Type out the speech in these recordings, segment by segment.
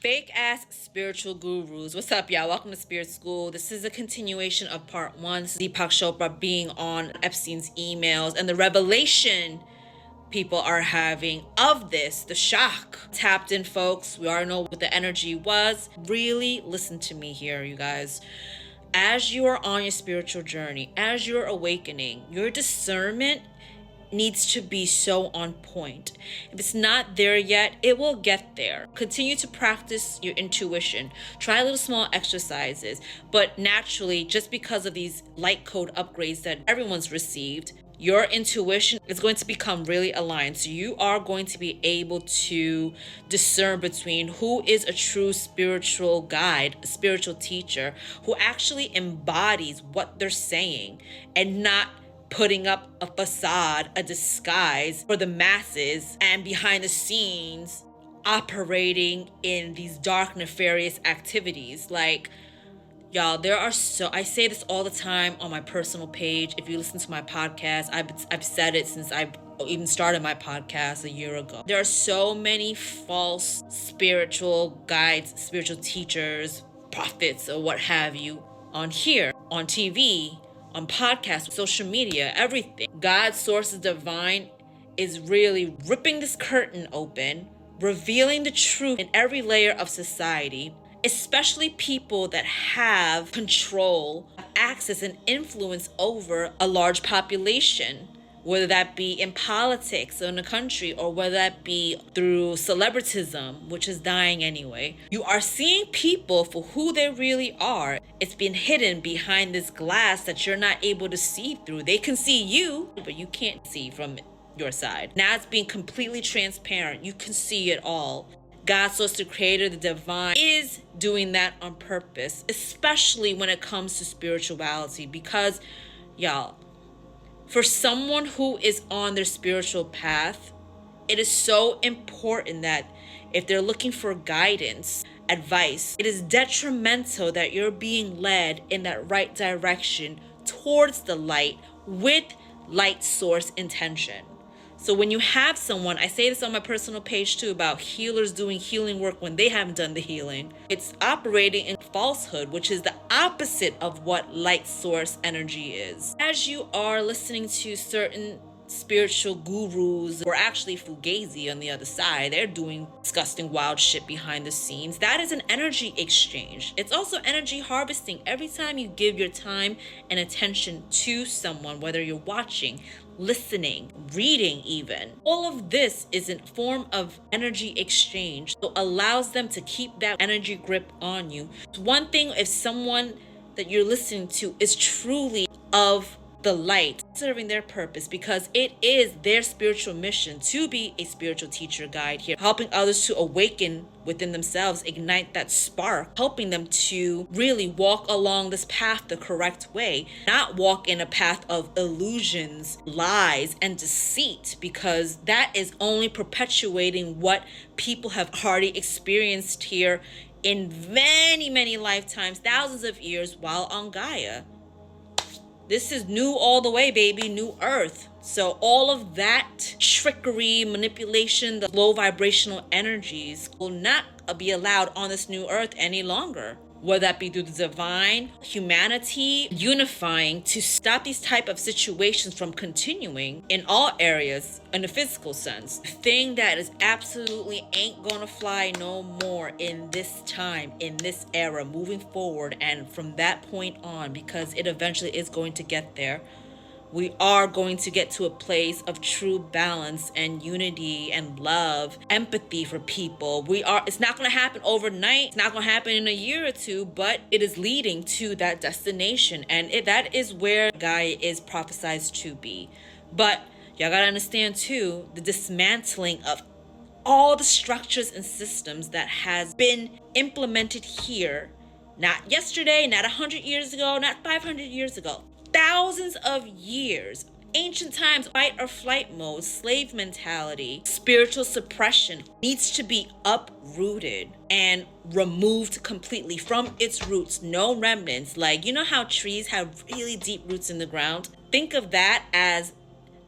Fake ass spiritual gurus. What's up, y'all? Welcome to Spirit School. This is a continuation of part one. This is Deepak Chopra being on Epstein's emails and the revelation people are having of this, the shock. Tapped in, folks. We already know what the energy was. Really listen to me here, you guys. As you are on your spiritual journey, as you're awakening, your discernment needs to be so on point. If it's not there yet, it will get there. Continue to practice your intuition. Try little small exercises, but naturally, just because of these light code upgrades that everyone's received, your intuition is going to become really aligned. So you are going to be able to discern between who is a true spiritual guide, a spiritual teacher, who actually embodies what they're saying and not putting up a facade, a disguise for the masses, and behind the scenes operating in these dark, nefarious activities. Like, y'all, I say this all the time on my personal page. If you listen to my podcast, I've said it since I even started my podcast a year ago. There are so many false spiritual guides, spiritual teachers, prophets, or what have you on here, on TV, on podcasts, social media, everything. God's source is divine is really ripping this curtain open, revealing the truth in every layer of society, especially people that have control, access, and influence over a large population, whether that be in politics or in the country, or whether that be through celebritism, which is dying anyway. You are seeing people for who they really are. It's been hidden behind this glass that you're not able to see through. They can see you, but you can't see from your side. Now it's being completely transparent. You can see it all. God, source, the creator, the divine, is doing that on purpose, especially when it comes to spirituality, because, y'all, for someone who is on their spiritual path, it is so important that if they're looking for guidance, advice, it is detrimental that you're being led in that right direction towards the light with light source intention. So when you have someone, I say this on my personal page too, about healers doing healing work when they haven't done the healing, it's operating in falsehood, which is the opposite of what light source energy is. As you are listening to certain spiritual gurus, or actually fugazi on the other side, they're doing disgusting wild shit behind the scenes. That is an energy exchange. It's also energy harvesting. Every time you give your time and attention to someone, whether you're watching, listening, reading even, all of this is a form of energy exchange. So allows them to keep that energy grip on you. It's one thing if someone that you're listening to is truly of the light, serving their purpose, because it is their spiritual mission to be a spiritual teacher guide here, helping others to awaken within themselves, ignite that spark, helping them to really walk along this path the correct way, not walk in a path of illusions, lies, and deceit, because that is only perpetuating what people have already experienced here in many, many lifetimes, thousands of years while on Gaia. This is new all the way, baby, new earth. So all of that trickery, manipulation, the low vibrational energies will not be allowed on this new earth any longer. Whether that be through the divine, humanity, unifying to stop these type of situations from continuing in all areas in the physical sense. The thing that is absolutely ain't gonna fly no more in this time, in this era, moving forward, and from that point on, because it eventually is going to get there. We are going to get to a place of true balance and unity and love, empathy for people. It's not going to happen overnight. It's not going to happen in a year or two, but it is leading to that destination. And that is where Gaia is prophesized to be. But y'all got to understand too, the dismantling of all the structures and systems that has been implemented here, not yesterday, not 100 years ago, not 500 years ago. Thousands of years, ancient times, fight or flight mode, slave mentality, spiritual suppression needs to be uprooted and removed completely from its roots. No remnants. Like, you know how trees have really deep roots in the ground? Think of that as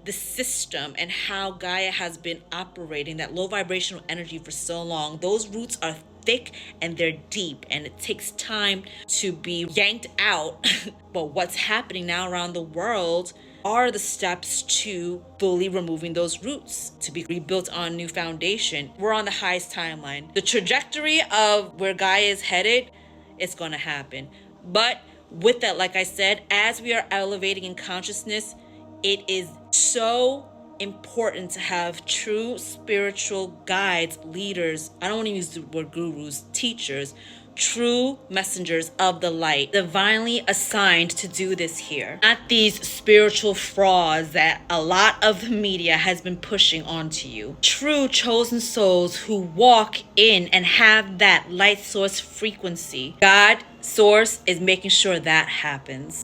the system and how Gaia has been operating that low vibrational energy for so long. Those roots are thick and they're deep, and it takes time to be yanked out. But what's happening now around the world are the steps to fully removing those roots, to be rebuilt on a new foundation. We're on the highest timeline. The trajectory of where Gaia is headed, it's going to happen. But with that, like I said, as we are elevating in consciousness, it is so important to have true spiritual guides, leaders. I don't want to use the word gurus, teachers, true messengers of the light, divinely assigned to do this here. Not these spiritual frauds that a lot of the media has been pushing onto you. True chosen souls who walk in and have that light source frequency. God, source, is making sure that happens.